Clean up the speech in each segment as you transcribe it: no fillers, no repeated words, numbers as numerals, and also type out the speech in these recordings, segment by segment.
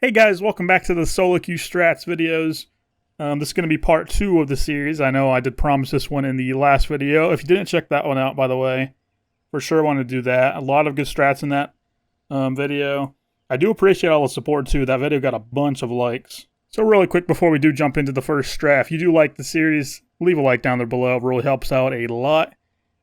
Hey guys, welcome back to the SoloQ Strats videos. This is going to be part 2 of the series. I know I did promise this one in the last video. If you didn't check that one out, by the way, for sure want to do that. A lot of good strats in that video. I do appreciate all the support too. That video got a bunch of likes. So really quick before we do jump into the first strat, if you do like the series, leave a like down there below. It really helps out a lot.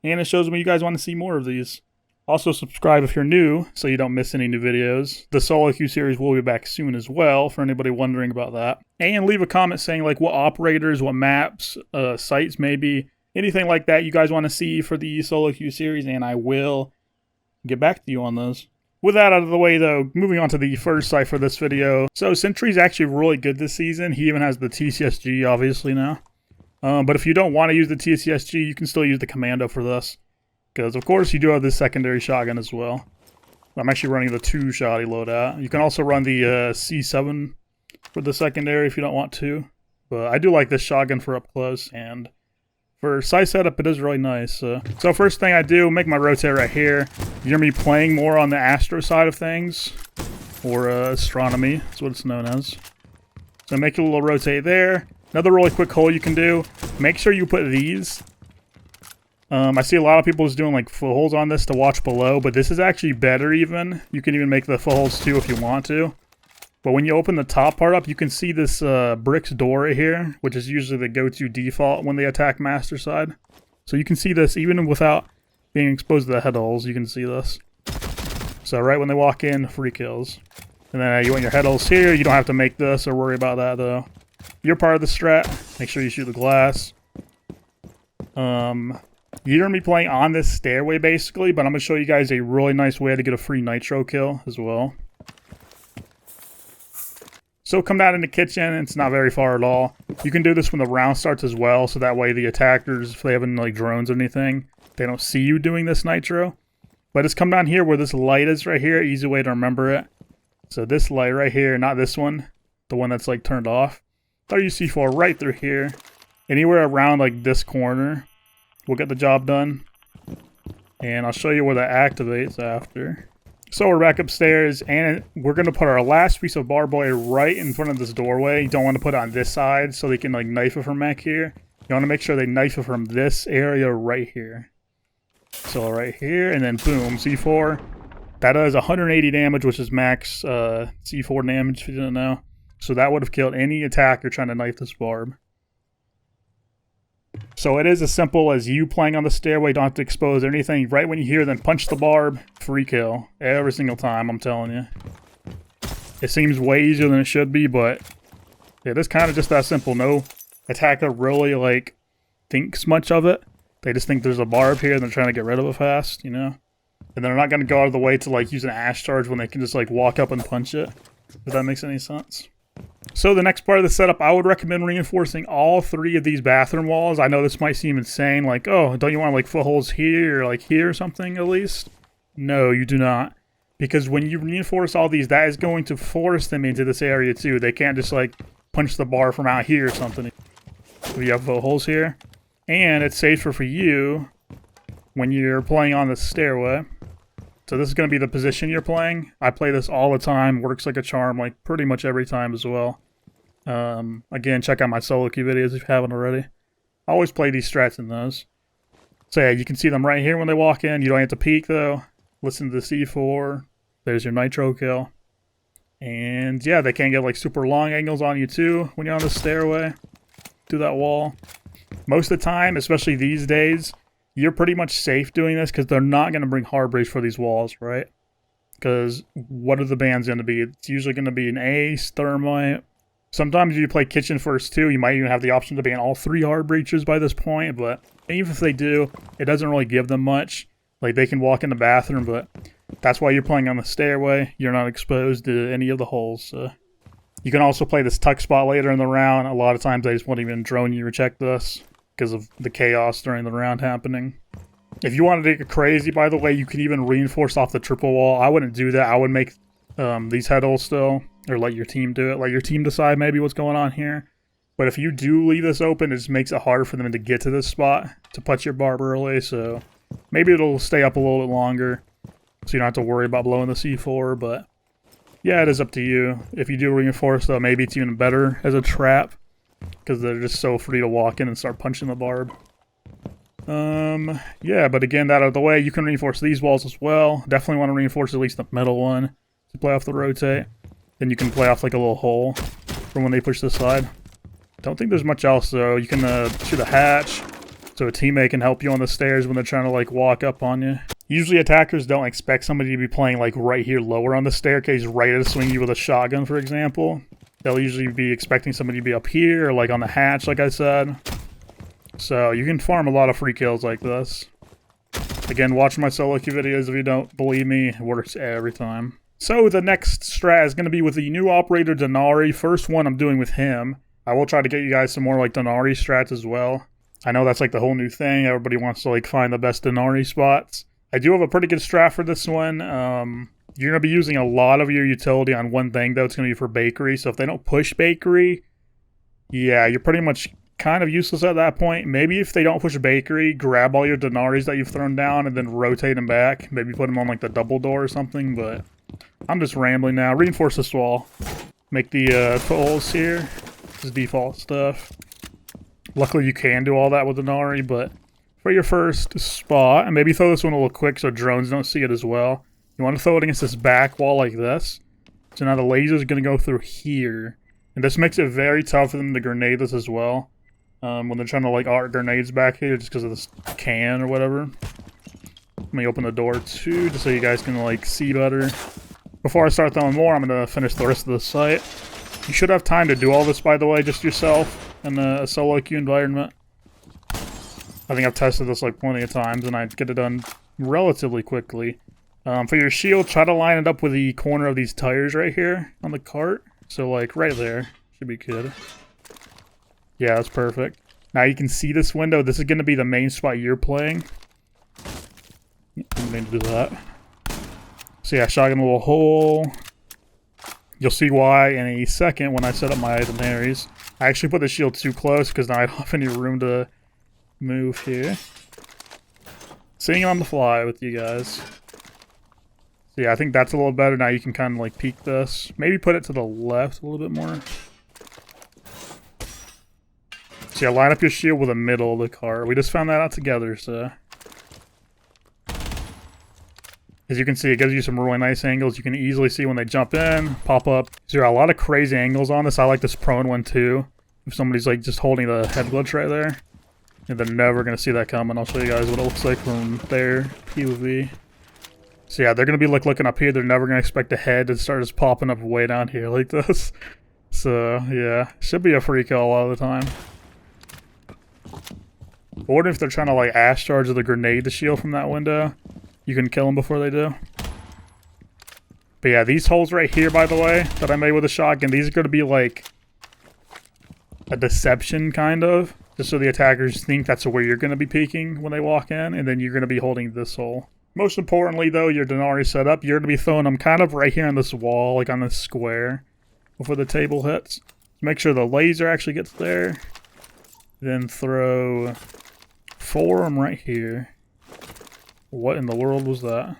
And it shows me you guys want to see more of these. Also subscribe if you're new so you don't miss any new videos. The SoloQ series will be back soon as well for anybody wondering about that. And leave a comment saying like what operators, what maps, sites maybe, anything like that you guys want to see for the SoloQ series, and I will get back to you on those. With that out of the way though, moving on to the first site for this video. So Sentry's actually really good this season. He even has the TCSG obviously now. But if you don't want to use the TCSG, you can still use the Commando for this. Because, of course, you do have this secondary shotgun as well. I'm actually running the 2-shotty loadout. You can also run the C7 for the secondary if you don't want to. But I do like this shotgun for up close, and for sight setup, it is really nice. So first thing I do, make my rotate right here. You're going to be playing more on the Astro side of things, or astronomy, that's what it's known as. So make a little rotate there. Another really quick hole you can do, make sure you put these. I see a lot of people just doing like footholds on this to watch below, but this is actually better even. You can even make the footholds too if you want to. But when you open the top part up, you can see this bricks door right here, which is usually the go-to default when they attack master side. So you can see this even without being exposed to the head holes, you can see this. So right when they walk in, free kills. And then you want your head holes here, you don't have to make this or worry about that though. You're part of the strat, make sure you shoot the glass. You're going to be playing on this stairway basically, but I'm going to show you guys a really nice way to get a free nitro kill as well. So come down in the kitchen, it's not very far at all. You can do this when the round starts as well, so that way the attackers, if they have any like drones or anything, they don't see you doing this nitro. But just come down here where this light is right here, easy way to remember it. So this light right here, not this one, the one that's like turned off. Throw your C4 right through here, anywhere around like this corner. We'll get the job done, and I'll show you where that activates after. So we're back upstairs, and we're going to put our last piece of barbed wire right in front of this doorway. You don't want to put it on this side so they can like knife it from back here. You want to make sure they knife it from this area right here. So right here, and then boom, C4. That does 180 damage, which is max C4 damage if you didn't know. So that would have killed any attacker trying to knife this barb. So it is as simple as you playing on the stairway, don't have to expose anything. Right when you hear them punch the barb, free kill. Every single time, I'm telling you. It seems way easier than it should be, but it is kind of just that simple. No attacker really like thinks much of it. They just think there's a barb here and they're trying to get rid of it fast, you know? And they're not going to go out of the way to like use an ash charge when they can just like walk up and punch it. If that makes any sense. So the next part of the setup, I would recommend reinforcing all 3 of these bathroom walls. I know this might seem insane, like, oh, don't you want like footholds here or like here or something at least? No, you do not. Because when you reinforce all these, that is going to force them into this area too. They can't just like punch the bar from out here or something. So you have footholds here. And it's safer for you when you're playing on the stairway. So this is going to be the position you're playing. I play this all the time. Works like a charm, like pretty much every time as well. Again, check out my SoloQ videos if you haven't already. I always play these strats in those. So yeah, you can see them right here when they walk in. You don't have to peek though. Listen to the C4. There's your nitro kill. And yeah, they can't get like super long angles on you too when you're on the stairway. Through that wall. Most of the time, especially these days, you're pretty much safe doing this because they're not going to bring hard breaks for these walls, right? Because what are the bans going to be? It's usually going to be an ace, thermite. Sometimes you play kitchen first too. You might even have the option to ban all 3 hard breaches by this point, but even if they do, it doesn't really give them much. Like they can walk in the bathroom, but that's why you're playing on the stairway. You're not exposed to any of the holes. So. You can also play this tuck spot later in the round. A lot of times they just won't even drone you or check this, because of the chaos during the round happening. If you wanted to get crazy, by the way, you can even reinforce off the triple wall. I wouldn't do that. I would make these head holes still, or let your team do it. Let your team decide maybe what's going on here. But if you do leave this open, it just makes it harder for them to get to this spot to punch your barb early. So maybe it'll stay up a little bit longer, so you don't have to worry about blowing the C4. But Yeah, it is up to you. If you do reinforce, though, maybe it's even better as a trap, because they're just so free to walk in and start punching the barb. Yeah, but again, that out of the way, you can reinforce these walls as well. Definitely want to reinforce at least the middle one to play off the rotate. Then you can play off like a little hole from when they push this side. Don't think there's much else though. You can shoot a hatch, so a teammate can help you on the stairs when they're trying to like walk up on you. Usually attackers don't expect somebody to be playing like right here lower on the staircase, right to swing you with a shotgun, for example. They'll usually be expecting somebody to be up here or like on the hatch, like I said. So you can farm a lot of free kills like this. Again, watch my SoloQ videos if you don't believe me. It works every time. So the next strat is going to be with the new operator Denari. First one I'm doing with him. I will try to get you guys some more like Denari strats as well. I know that's like the whole new thing. Everybody wants to like find the best Denari spots. I do have a pretty good strat for this one. You're going to be using a lot of your utility on one thing though. It's going to be for bakery. So if they don't push bakery, yeah, you're pretty much kind of useless at that point. Maybe if they don't push bakery, grab all your Denaris that you've thrown down and then rotate them back. Maybe put them on like the double door or something, but I'm just rambling now. Reinforce this wall. Make the footholes here. This is default stuff. Luckily you can do all that with Denari, but for your first spot, and maybe throw this one a little quick so drones don't see it as well. You want to throw it against this back wall like this. So now the laser is going to go through here. And this makes it very tough for them to grenade this as well. When they're trying to like arc grenades back here just because of this can or whatever. Let me open the door too, just so you guys can like see better. Before I start throwing more, I'm going to finish the rest of the site. You should have time to do all this, by the way, just yourself in a SoloQ environment. I think I've tested this like plenty of times and I get it done relatively quickly. For your shield, try to line it up with the corner of these tires right here on the cart. So like right there, should be good. Yeah, that's perfect. Now you can see this window. This is going to be the main spot you're playing. I'm going to do that. So yeah, shotgun a little hole. You'll see why in a second when I set up my Denaris. I actually put the shield too close because now I don't have any room to move here. Seeing it on the fly with you guys. So yeah, I think that's a little better. Now you can kind of like peek this. Maybe put it to the left a little bit more. So yeah, line up your shield with the middle of the car. We just found that out together, so. As you can see, it gives you some really nice angles. You can easily see when they jump in, pop up. So there are a lot of crazy angles on this. I like this prone one too. If somebody's like just holding the head glitch right there. And they're never going to see that coming. I'll show you guys what it looks like from their POV. So yeah, they're going to be like looking up here. They're never going to expect a head to start just popping up way down here like this. So yeah, should be a free kill a lot of the time. Or if they're trying to like ash charge the grenade to shield from that window, you can kill them before they do. But yeah, these holes right here, by the way, that I made with a shotgun, these are going to be like a deception kind of. Just so the attackers think that's where you're going to be peeking when they walk in, and then you're going to be holding this hole. Most importantly though, your Denari setup, you're going to be throwing them kind of right here on this wall, like on this square, before the table hits. Make sure the laser actually gets there. Then throw 4 of them right here. What in the world was that?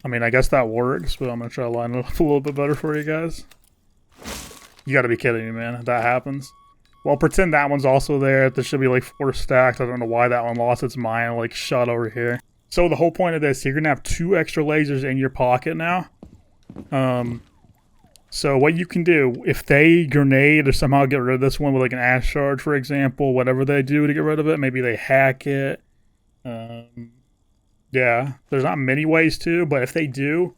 I mean, I guess that works, but I'm going to try to line it up a little bit better for you guys. You got to be kidding me, man. That happens. Well, pretend that one's also there. There should be like 4 stacked. I don't know why that one lost its mind, like shot over here. So the whole point of this, you're going to have 2 extra lasers in your pocket now. So what you can do, if they grenade or somehow get rid of this one with like an ash charge, for example, whatever they do to get rid of it, maybe they hack it. Yeah, there's not many ways to, but if they do,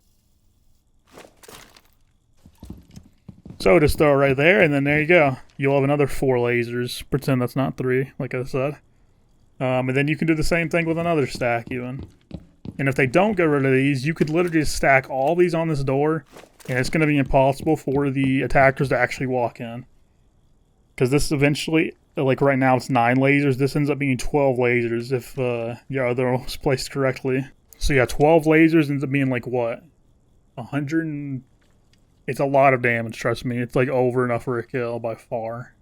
so just throw it right there, and then there you go. You'll have another 4 lasers. Pretend that's not 3, like I said. And then you can do the same thing with another stack even. And if they don't get rid of these, you could literally just stack all these on this door, and it's going to be impossible for the attackers to actually walk in. Because this eventually, like right now it's 9 lasers, this ends up being 12 lasers if your other one was placed correctly. So yeah, 12 lasers ends up being like what? 100 and... It's a lot of damage, trust me. It's like over enough for a kill by far.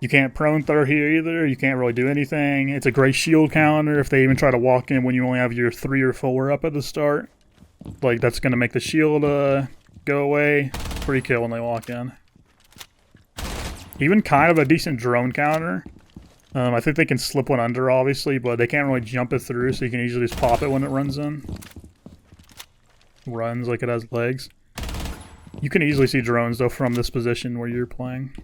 You can't prone throw here either. You can't really do anything. It's a great shield counter if they even try to walk in when you only have your 3 or 4 up at the start. Like, that's going to make the shield go away. Free kill when they walk in. Even kind of a decent drone counter. I think they can slip one under, obviously, but they can't really jump it through, so you can easily just pop it when it runs in. Runs like it has legs. You can easily see drones, though, from this position where you're playing.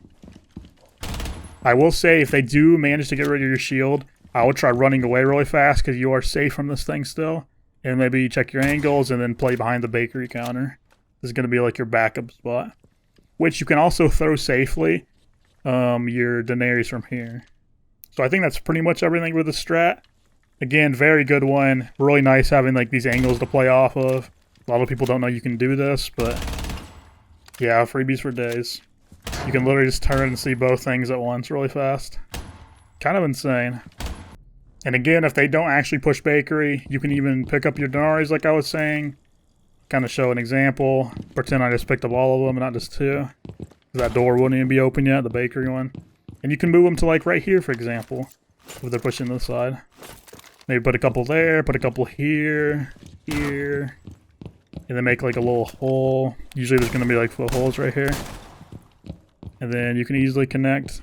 I will say, if they do manage to get rid of your shield, I would try running away really fast, because you are safe from this thing still. And maybe check your angles, and then play behind the bakery counter. This is going to be like your backup spot. Which you can also throw safely your Denari from here. So I think that's pretty much everything with the strat. Again, very good one. Really nice having like these angles to play off of. A lot of people don't know you can do this, but yeah, freebies for days. You can literally just turn and see both things at once really fast. Kind of insane. And again, if they don't actually push bakery, you can even pick up your Denaris like I was saying. Kind of show an example. Pretend I just picked up all of them and not just 2. That door wouldn't even be open yet, the bakery one. And you can move them to like right here, for example, if they're pushing this side. Maybe put a couple there, put a couple here, here, and then make like a little hole. Usually there's going to be like 4 holes right here. And then you can easily connect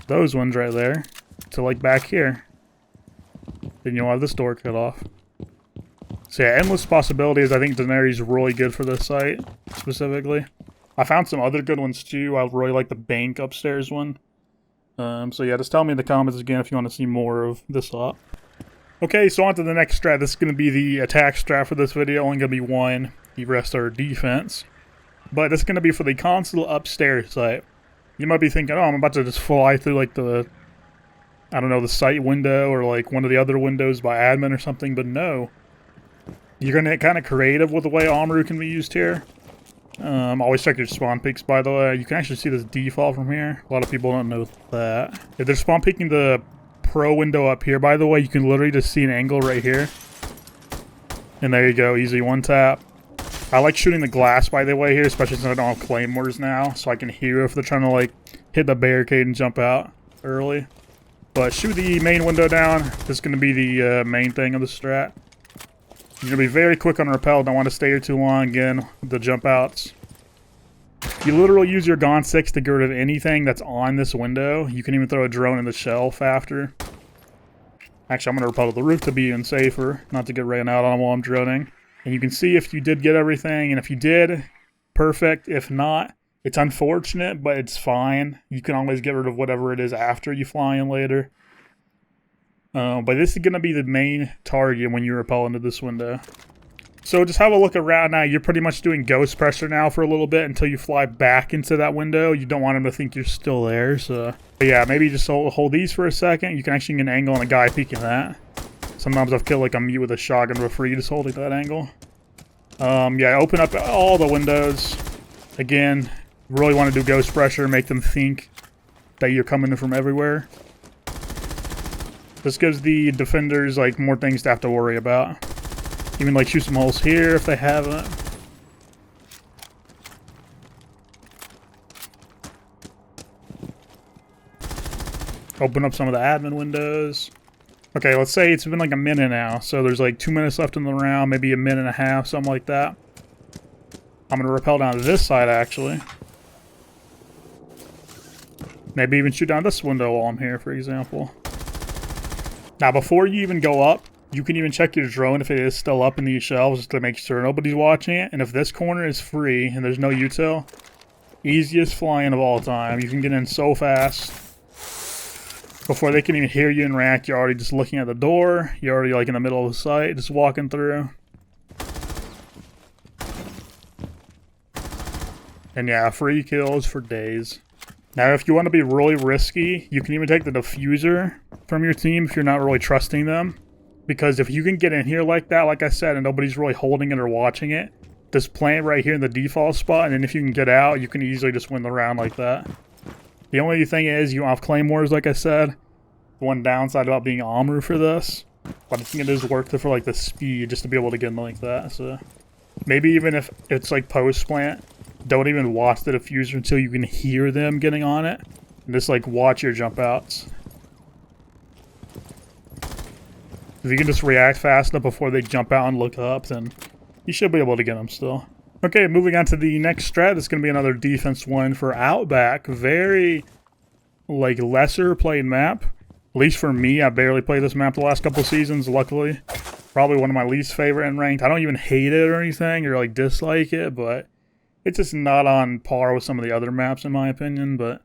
those ones right there to like back here. Then you'll have this door cut off. So yeah, endless possibilities. I think Denari is really good for this site, specifically. I found some other good ones too. I really like the bank upstairs one. So yeah, just tell me in the comments again if you want to see more of this lot. Okay, so on to the next strat. This is going to be the attack strat for this video. Only going to be one. The rest are defense. But it's going to be for the Consulate upstairs site. You might be thinking, oh, I'm about to just fly through like the, I don't know, the site window or like one of the other windows by admin or something. But no. You're going to get kind of creative with the way Amaru can be used here. Always check your spawn peaks, by the way. You can actually see this default from here. A lot of people don't know that. If they're spawn peeking the pro window up here, by the way, you can literally just see an angle right here. And there you go, easy one tap. I like shooting the glass, by the way, here, especially since I don't have claymores now, so I can hear if they're trying to like hit the barricade and jump out early. But shoot the main window down. This is going to be the main thing of the strat. You're going to be very quick on rappel. Don't want to stay here too long. Again, the jump outs. You literally use your VSync to get rid of anything that's on this window. You can even throw a drone in the shelf after. Actually, I'm going to rappel to the roof to be even safer. Not to get ran out on while I'm droning. And you can see if you did get everything. And if you did, perfect. If not, it's unfortunate, but it's fine. You can always get rid of whatever it is after you fly in later. But this is going to be the main target when you rappel into this window. So just have a look around now. You're pretty much doing ghost pressure now for a little bit until you fly back into that window. You don't want them to think you're still there. So but yeah, maybe just hold these for a second. You can actually get an angle on a guy peeking that. Sometimes I've killed like a mute with a shotgun for free just holding that angle. Yeah, open up all the windows. Again, really want to do ghost pressure. Make them think that you're coming in from everywhere. This gives the defenders like more things to have to worry about. Even like shoot some holes here if they haven't. Open up some of the admin windows. Okay, let's say it's been like a minute now. So there's like 2 minutes left in the round, maybe a minute and a half, something like that. I'm gonna rappel down to this side actually. Maybe even shoot down this window while I'm here, for example. Now, before you even go up, you can even check your drone if it is still up in these shelves just to make sure nobody's watching it. And if this corner is free and there's no util, easiest flying of all time. You can get in so fast. Before they can even hear you and react, you're already just looking at the door. You're already like in the middle of the site, just walking through. And yeah, free kills for days. Now, if you want to be really risky, you can even take the diffuser from your team if you're not really trusting them. Because if you can get in here like that, like I said, and nobody's really holding it or watching it, just plant right here in the default spot, and then if you can get out, you can easily just win the round like that. The only thing is, you don't have claymores, like I said. One downside about being Amaru for this, but I think it is worth it for like the speed, just to be able to get in like that. So maybe even if it's like post plant, don't even watch the diffuser until you can hear them getting on it. And just like watch your jump outs. If you can just react fast enough before they jump out and look up, then you should be able to get them still. Okay, moving on to the next strat. This is going to be another defense one for Outback. Very, like, lesser played map. At least for me, I barely played this map the last couple seasons, luckily. Probably one of my least favorite in ranked. I don't even hate it or anything, or like dislike it, but it's just not on par with some of the other maps in my opinion. But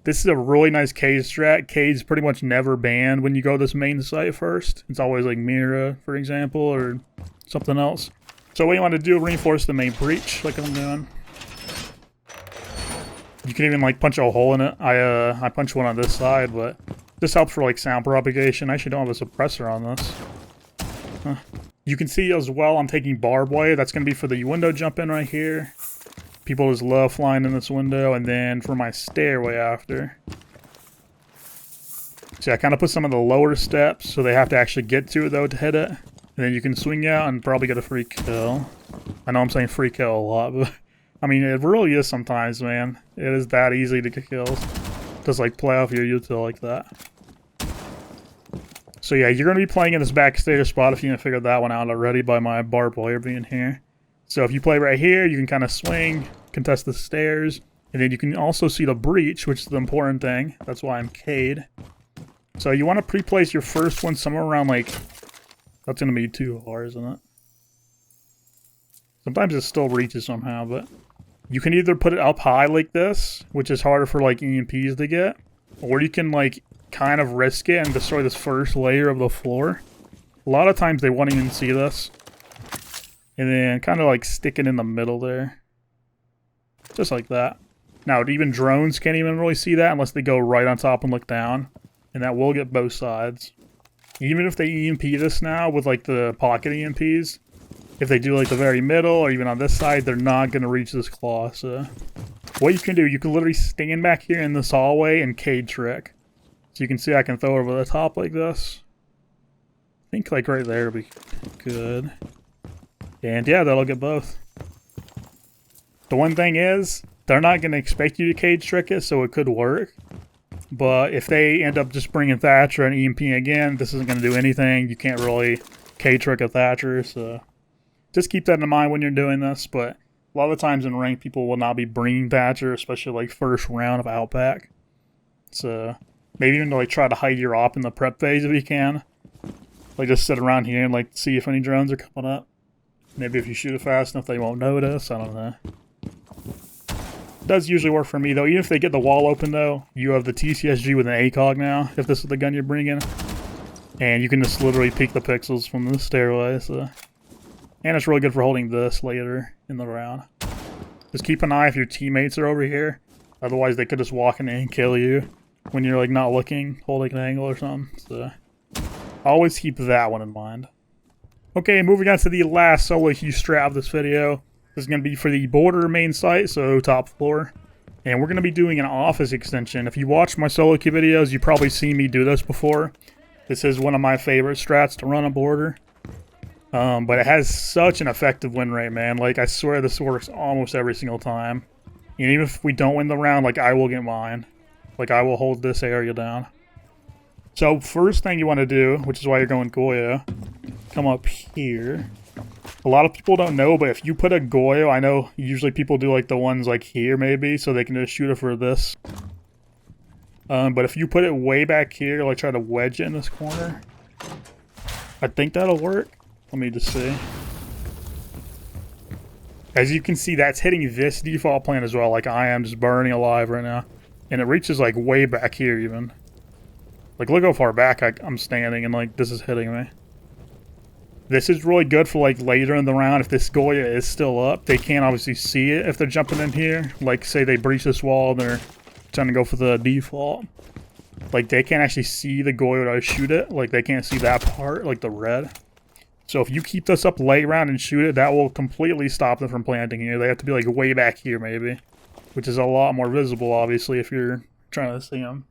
this is a really nice cage strat. Cage pretty much never banned when you go to this main site first. It's always like Mira, for example, or something else. So what you want to do, reinforce the main breach, like I'm doing. You can even like punch a hole in it. I punched one on this side, but this helps for like sound propagation. I actually don't have a suppressor on this. You can see as well I'm taking barbed wire. That's going to be for the window jump in right here. People just love flying in this window. And then for my stairway after. See, I kind of put some of the lower steps so they have to actually get to it though to hit it. And then you can swing out and probably get a free kill. I know I'm saying free kill a lot, but I mean it really is sometimes, man. It is that easy to get kills. Just like play off your util like that. So yeah, you're going to be playing in this backstairs spot if you didn't figure that one out already by my barbed wire being here. So if you play right here, you can kind of swing, contest the stairs, and then you can also see the breach, which is the important thing. That's why I'm K'd. So you want to pre-place your first one somewhere around like... That's going to be too hard, isn't it? Sometimes it still reaches somehow, but... You can either put it up high like this, which is harder for like EMPs to get, or you can like... kind of risk it and destroy this first layer of the floor. A lot of times they won't even see this. And then kind of like stick it in the middle there. Just like that. Now even drones can't even really see that unless they go right on top and look down. And that will get both sides. Even if they EMP this now with like the pocket EMPs, if they do like the very middle or even on this side, they're not going to reach this claw. So what you can do, you can literally stand back here in this hallway and Cade trick. So you can see I can throw it over the top like this. I think like right there would be good. And yeah, that'll get both. The one thing is, they're not going to expect you to cage trick it, so it could work. But if they end up just bringing Thatcher and EMPing again, this isn't going to do anything. You can't really cage trick a Thatcher, so just keep that in mind when you're doing this. But a lot of the times in rank, people will not be bringing Thatcher, especially like first round of Outback. So... maybe even to like try to hide your op in the prep phase if you can. Like just sit around here and like see if any drones are coming up. Maybe if you shoot it fast enough they won't notice. I don't know. It does usually work for me though. Even if they get the wall open though, you have the TCSG with an ACOG now, if this is the gun you're bringing. And you can just literally peek the pixels from the stairway. So. And it's really good for holding this later in the round. Just keep an eye if your teammates are over here. Otherwise they could just walk in and kill you. When you're like not looking, holding an angle or something. So always keep that one in mind. Okay, moving on to the last SoloQ strat of this video. This is going to be for the border main site, so top floor. And we're going to be doing an office extension. If you watch my SoloQ videos, you've probably seen me do this before. This is one of my favorite strats to run a border. But it has such an effective win rate, man. Like, I swear this works almost every single time. And even if we don't win the round, like, I will get mine. Like, I will hold this area down. So, first thing you want to do, which is why you're going Goyo, come up here. A lot of people don't know, but if you put a Goyo, I know usually people do, like, the ones, like, here, maybe, so they can just shoot it for this. But if you put it way back here, like, try to wedge it in this corner, I think that'll work. Let me just see. As you can see, that's hitting this default plane as well. Like, I am just burning alive right now. And it reaches like way back here even. Like look how far back I'm standing and like this is hitting me. This is really good for like later in the round if this Goya is still up. They can't obviously see it if they're jumping in here. Like say they breach this wall and they're trying to go for the default. Like they can't actually see the Goya to shoot it. Like they can't see that part, like the red. So if you keep this up late round and shoot it, that will completely stop them from planting here. They have to be like way back here maybe. Which is a lot more visible, obviously, if you're trying to see them.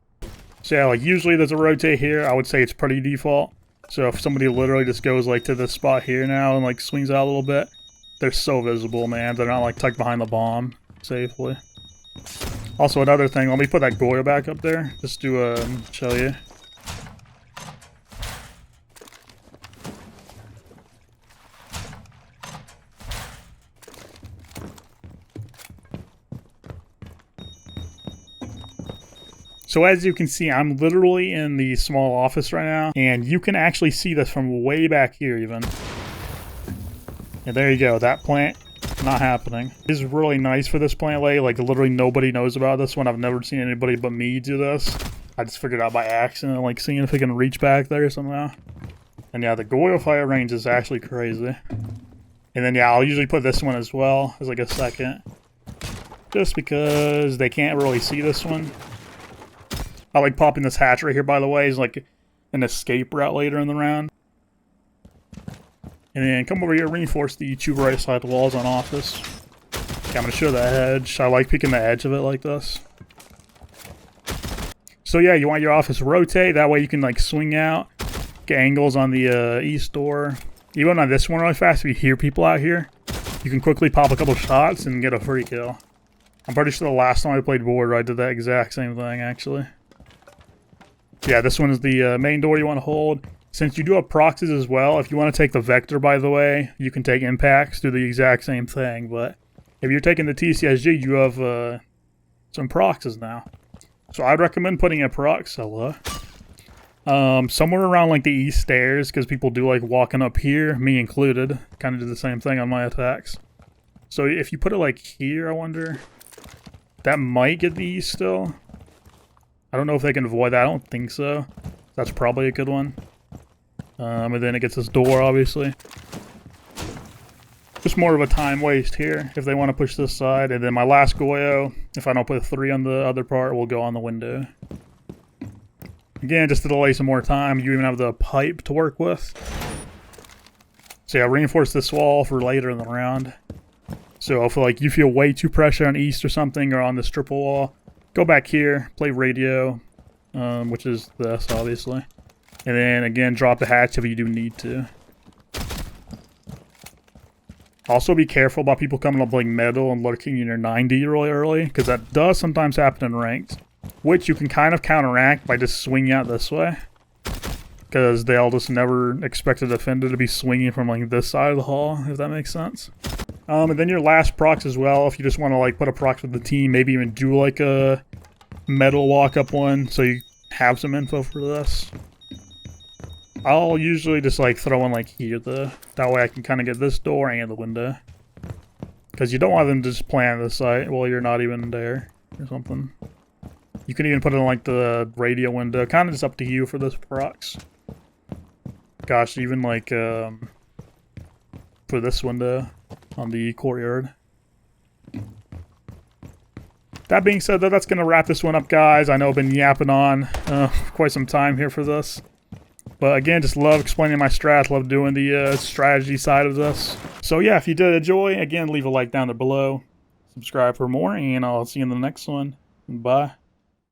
So yeah, like usually there's a rotate here. I would say it's pretty default. So if somebody literally just goes like to this spot here now and like swings out a little bit, they're so visible, man. They're not like tucked behind the bomb safely. Also, another thing, let me put that Goyo back up there, just to show you. So as you can see, I'm literally in the small office right now, and you can actually see this from way back here even. And there you go, that plant, not happening. This is really nice for this plant lay, like literally nobody knows about this one. I've never seen anybody but me do this. I just figured out by accident, like seeing if I can reach back there somehow. And yeah, the Goyo fire range is actually crazy. And then yeah, I'll usually put this one as well as like a second. Just because they can't really see this one. I like popping this hatch right here, by the way, is like an escape route later in the round. And then come over here, reinforce the two right side walls on office. Okay, I'm going to show the edge. I like picking the edge of it like this. So yeah, you want your office to rotate. That way you can like swing out, get angles on the east door. Even on this one really fast, if you hear people out here, you can quickly pop a couple shots and get a free kill. I'm pretty sure the last time I played Border, I did that exact same thing, actually. Yeah, this one is the main door you want to hold. Since you do have proxies as well, if you want to take the Vector, by the way, you can take impacts, do the exact same thing. But if you're taking the TCSG, you have some proxies now. So I'd recommend putting a Proxilla somewhere around like the east stairs, because people do like walking up here, me included. Kind of do the same thing on my attacks. So if you put it like here, I wonder, that might get the east still. I don't know if they can avoid that. I don't think so. That's probably a good one. And then it gets this door, obviously. Just more of a time waste here if they want to push this side. And then my last Goyo, if I don't put 3 on the other part, will go on the window. Again, just to delay some more time. You even have the pipe to work with. So yeah, reinforce this wall for later in the round. So if like you feel way too pressure on east or something, or on this triple wall, go back here, play radio, which is this, obviously. And then, again, drop the hatch if you do need to. Also, be careful about people coming up like metal and lurking in your 90 really early, because that does sometimes happen in ranked. Which you can kind of counteract by just swinging out this way. Because they'll just never expect a defender to be swinging from like this side of the hall, if that makes sense. And then your last procs as well, if you just want to like put a procs with the team, maybe even do like a metal walk-up one, so you have some info for this. I'll usually just like throw one like here, that way I can kind of get this door and the window. Because you don't want them to just plant the site while you're not even there or something. You can even put it in like the radio window, kind of just up to you for this procs. Gosh, even like for this window on the courtyard. That being said, though, that's going to wrap this one up, guys. I know I've been yapping on quite some time here for this. But again, just love explaining my strats, love doing the strategy side of this. So yeah, if you did enjoy, again, leave a like down there below. Subscribe for more, and I'll see you in the next one. Bye.